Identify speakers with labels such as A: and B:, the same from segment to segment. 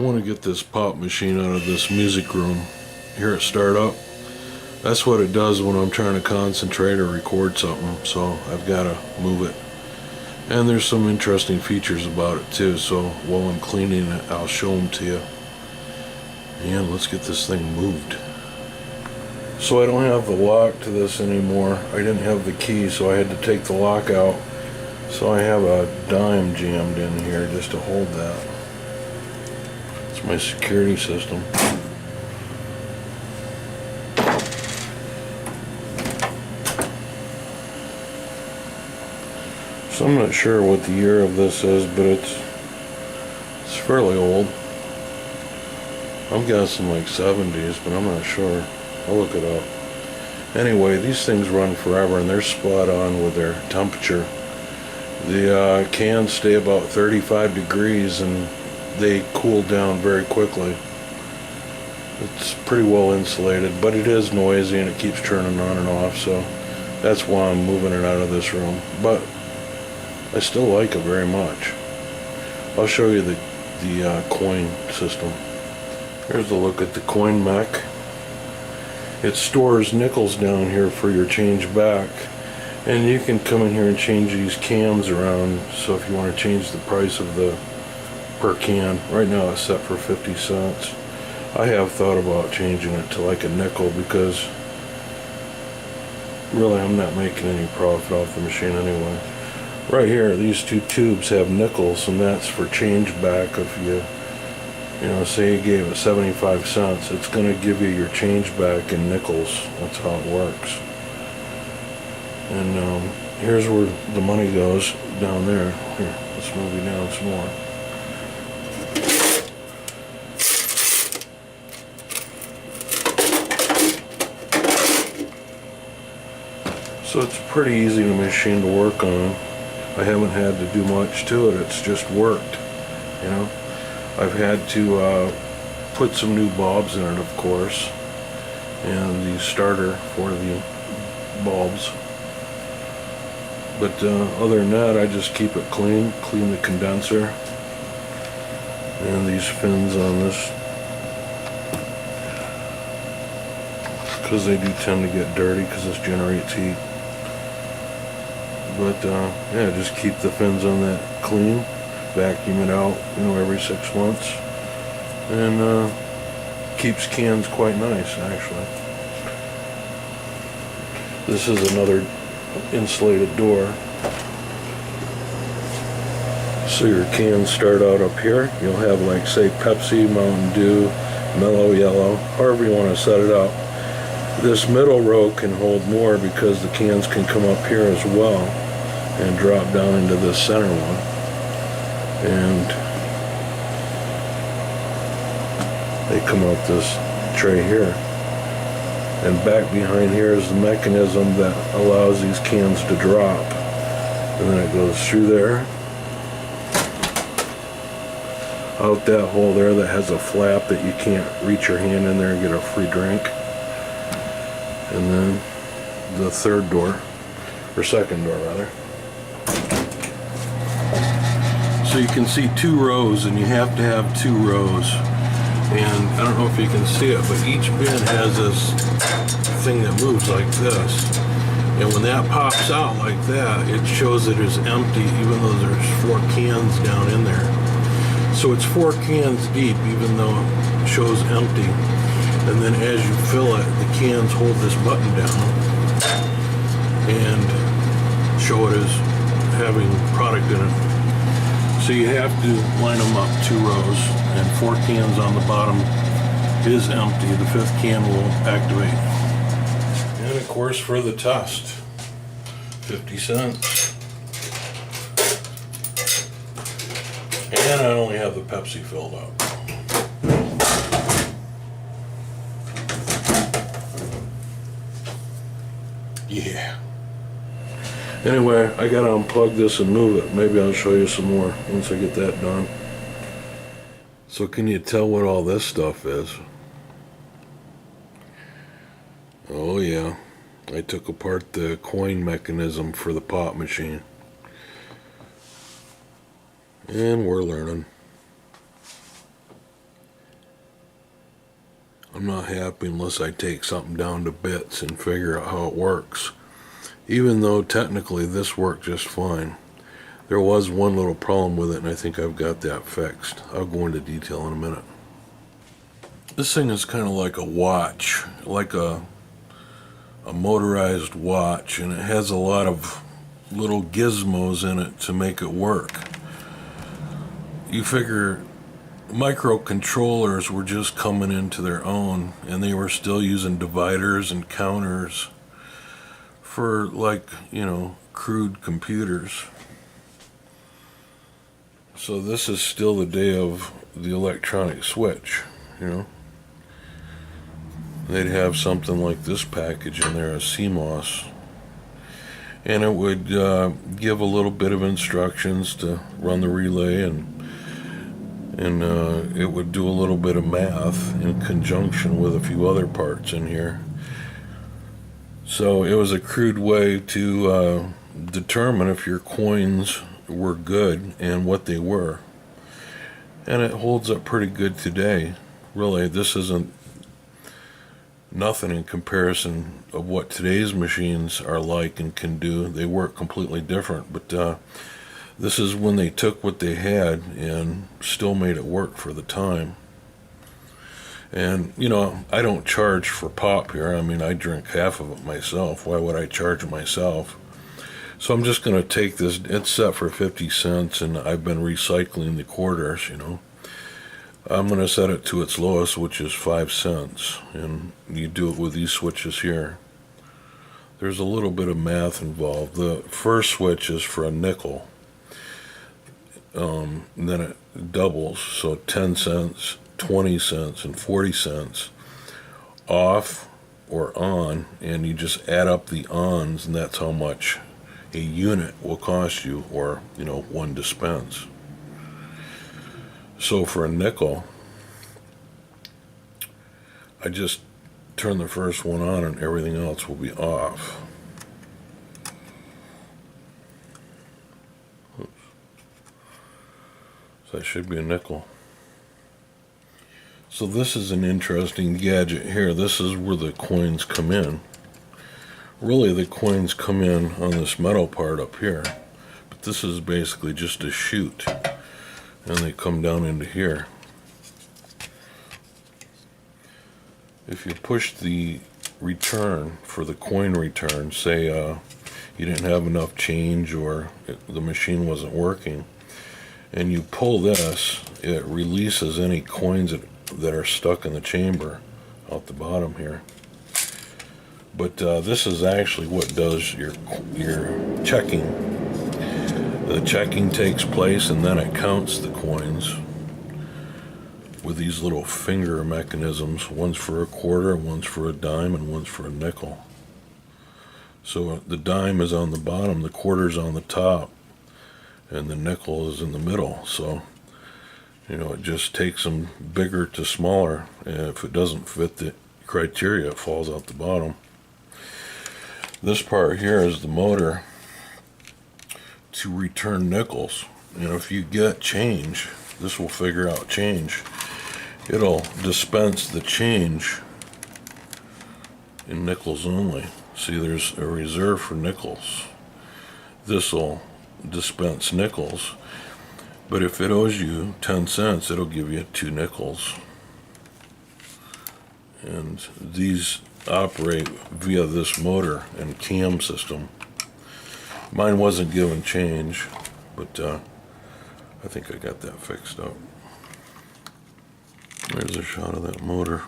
A: I want to get this pop machine out of this music room here at startup. That's what it does when I'm trying to concentrate or record something, so I've got to move it. And there's some interesting features about it too, so while I'm cleaning it, I'll show them to you. And let's get this thing moved. So I don't have the lock to this anymore. I didn't have the key, so I had to take the lock out. So I have a dime jammed in here just to hold that. It's my security system. So I'm not sure what the year of this is, but it's fairly old. I'm guessing like 70s, but I'm not sure. I'll look it up. Anyway, these things run forever and they're spot on with their temperature. The cans stay about 35 degrees and they cool down very quickly. It's pretty well insulated, but it is noisy and it keeps turning on and off, so that's why I'm moving it out of this room. But I still like it very much. I'll show you the coin system. Here's a look at the coin mech. It stores nickels down here for your change back. And you can come in here and change these cans around. So if you want to change the price of the per can, right now it's set for 50 cents. I have thought about changing it to like a nickel because really I'm not making any profit off the machine anyway. Right here, these two tubes have nickels, and that's for change back. If you say you gave it 75 cents, it's going to give you your change back in nickels. That's how it works. And here's where the money goes, down there. Here, let's move you down some more. So it's a pretty easy machine to work on. I haven't had to do much to it, it's just worked, I've had to put some new bulbs in it, of course, and the starter for the bulbs. But other than that, I just keep it clean the condenser, and these fins on this, because they do tend to get dirty because this generates heat. But yeah, just keep the fins on that clean, vacuum it out, every 6 months, and keeps cans quite nice, actually. This is another insulated door. So your cans start out up here. You'll have like, say, Pepsi, Mountain Dew, Mellow Yellow, however you want to set it up. This middle row can hold more because the cans can come up here as well and drop down into this center one. And they come out this tray here. And back behind here is the mechanism that allows these cans to drop. And then it goes through there, out that hole there that has a flap that you can't reach your hand in there and get a free drink. And then the third door, or second door rather. So you can see 2 rows, and you have to have 2 rows. And I don't know if you can see it, but each bin has this thing that moves like this. And when that pops out like that, it shows it is empty, even though there's 4 cans down in there. So it's 4 cans deep, even though it shows empty. And then as you fill it, the cans hold this button down and show it as having product in it. So you have to line them up 2 rows, and 4 cans on the bottom is empty. The 5th can will activate. And of course, for the test, 50 cents. And I only have the Pepsi filled up. Yeah. Anyway, I gotta unplug this and move it. Maybe I'll show you some more once I get that done. So can you tell what all this stuff is? Oh yeah, I took apart the coin mechanism for the pop machine. And we're learning. I'm not happy unless I take something down to bits and figure out how it works. Even though technically this worked just fine. There was one little problem with it, and I think I've got that fixed. I'll go into detail in a minute. This thing is kind of like a watch, like a motorized watch, and it has a lot of little gizmos in it to make it work. You figure microcontrollers were just coming into their own, and they were still using dividers and counters for, like, crude computers. So this is still the day of the electronic switch, They'd have something like this package in there, a CMOS, and it would give a little bit of instructions to run the relay, and it would do a little bit of math in conjunction with a few other parts in here. So it was a crude way to determine if your coins were good and what they were. And it holds up pretty good today. Really, this isn't nothing in comparison of what today's machines are like and can do. They work completely different, but this is when they took what they had and still made it work for the time. And, I don't charge for pop here. I mean, I drink half of it myself. Why would I charge myself? So I'm just going to take this. It's set for 50 cents, and I've been recycling the quarters, I'm going to set it to its lowest, which is 5 cents. And you do it with these switches here. There's a little bit of math involved. The first switch is for a nickel. Then it doubles, so 10 cents, 20 cents, and 40 cents off or on, and you just add up the ons, and that's how much a unit will cost you, or one dispense. So for a nickel, I just turn the first one on and everything else will be off. Oops. So that should be a nickel. So this is an interesting gadget here. This is where the coins come in. Really, the coins come in on this metal part up here, but this is basically just a chute, and they come down into here. If you push the return for the coin return, say you didn't have enough change or the machine wasn't working, and you pull this, it releases any coins that are stuck in the chamber out the bottom here. But this is actually what does your checking. The checking takes place, and then it counts the coins with these little finger mechanisms. One's for a quarter, one's for a dime, and one's for a nickel. So the dime is on the bottom, the quarter's on the top, and the nickel is in the middle. So it just takes them bigger to smaller, and if it doesn't fit the criteria, it falls out the bottom. This part here is the motor to return nickels. If you get change, this will figure out change. It'll dispense the change in nickels only. See, there's a reserve for nickels. This will dispense nickels. But if it owes you 10 cents, it'll give you 2 nickels. And these operate via this motor and cam system. Mine wasn't given change, but I think I got that fixed up. There's a shot of that motor.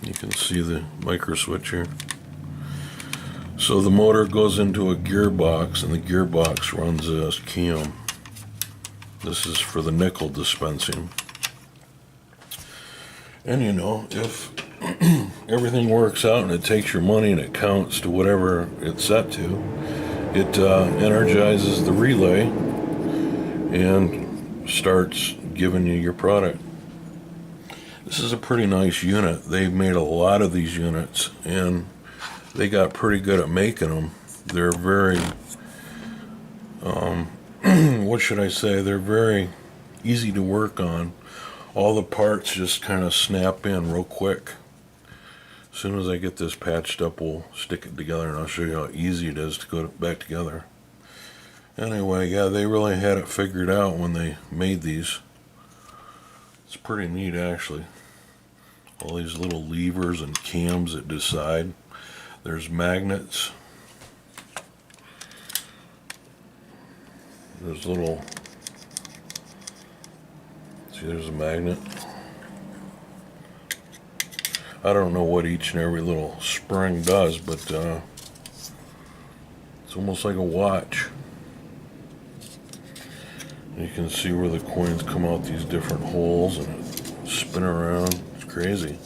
A: You can see the micro switch here. So the motor goes into a gearbox, and the gearbox runs as cam. This is for the nickel dispensing. And if everything works out and it takes your money and it counts to whatever it's set to, it energizes the relay and starts giving you your product. This is a pretty nice unit. They've made a lot of these units, and they got pretty good at making them. They're very, what should I say? They're very easy to work on. all the parts just kind of snap in real quick. As soon as I get this patched up, we'll stick it together and I'll show you how easy it is to go back together. Anyway, yeah, they really had it figured out when they made these. It's pretty neat, actually. All these little levers and cams that decide. There's magnets. There's little... See, there's a magnet. I don't know what each and every little spring does, but it's almost like a watch. You can see where the coins come out these different holes and spin around. It's crazy.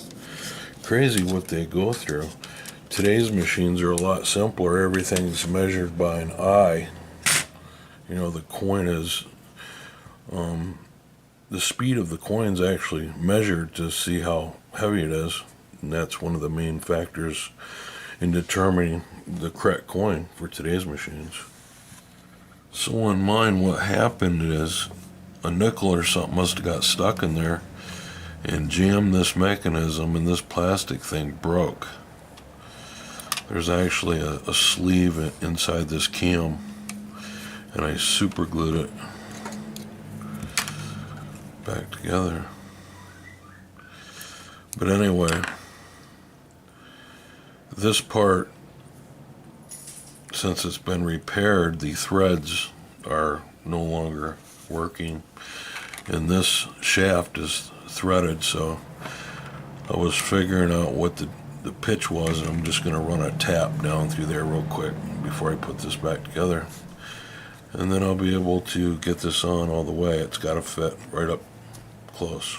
A: Crazy what they go through. Today's machines are a lot simpler. Everything's measured by an eye. You know, the coin is, the speed of the coin's actually measured to see how heavy it is. And that's one of the main factors in determining the correct coin for today's machines. So in mine, what happened is a nickel or something must have got stuck in there and jammed this mechanism, and this plastic thing broke. There's actually a sleeve inside this cam, and I super glued it back together. But anyway, this part, since it's been repaired, the threads are no longer working, and this shaft is threaded, so I was figuring out what the pitch was, and I'm just going to run a tap down through there real quick before I put this back together, and then I'll be able to get this on all the way. It's got to fit right up close.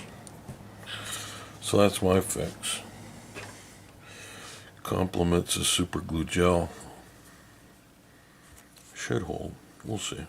A: So that's my fix. Compliments of super glue gel. Should hold. We'll see.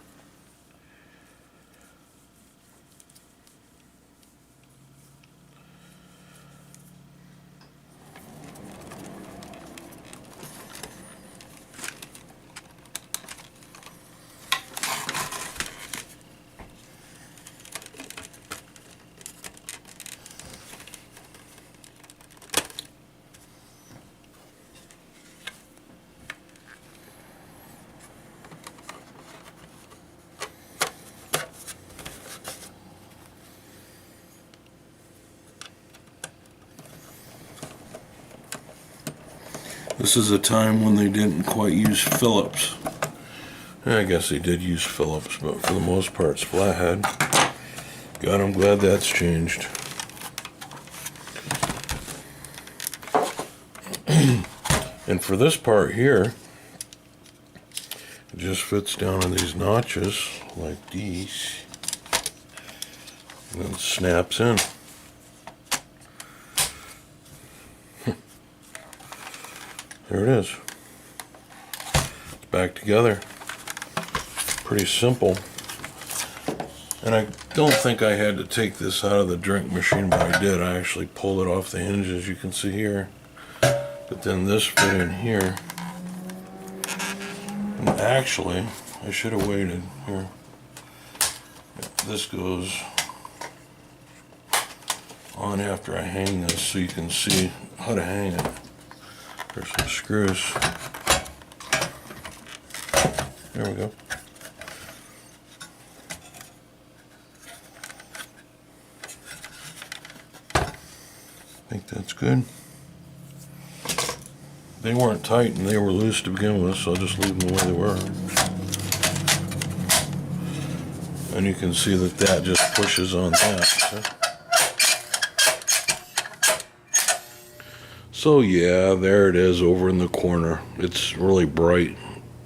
A: This is a time when they didn't quite use Phillips. I guess they did use Phillips, but for the most part it's flathead. God, I'm glad that's changed. And for this part here, it just fits down in these notches like these, and then snaps in. There it is. It's back together. Pretty simple. And I don't think I had to take this out of the drink machine, but I did. I actually pulled it off the hinges, you can see here. But then this fit in here. And actually, I should have waited. Here. This goes on after I hang this so you can see how to hang it. There's some screws. There we go. I think that's good. They weren't tight and they were loose to begin with, so I'll just leave them the way they were. And you can see that that just pushes on that. So yeah, there it is over in the corner. It's really bright.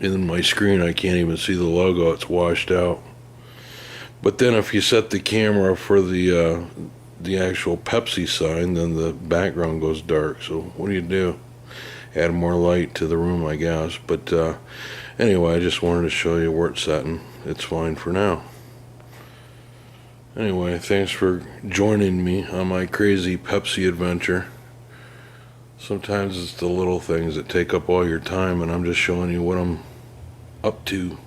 A: In my screen I can't even see the logo, it's washed out. But then if you set the camera for the actual Pepsi sign, then the background goes dark. So what do? Add more light to the room, I guess. But anyway, I just wanted to show you where it's setting. It's fine for now. Anyway, thanks for joining me on my crazy Pepsi adventure. Sometimes it's the little things that take up all your time, and I'm just showing you what I'm up to.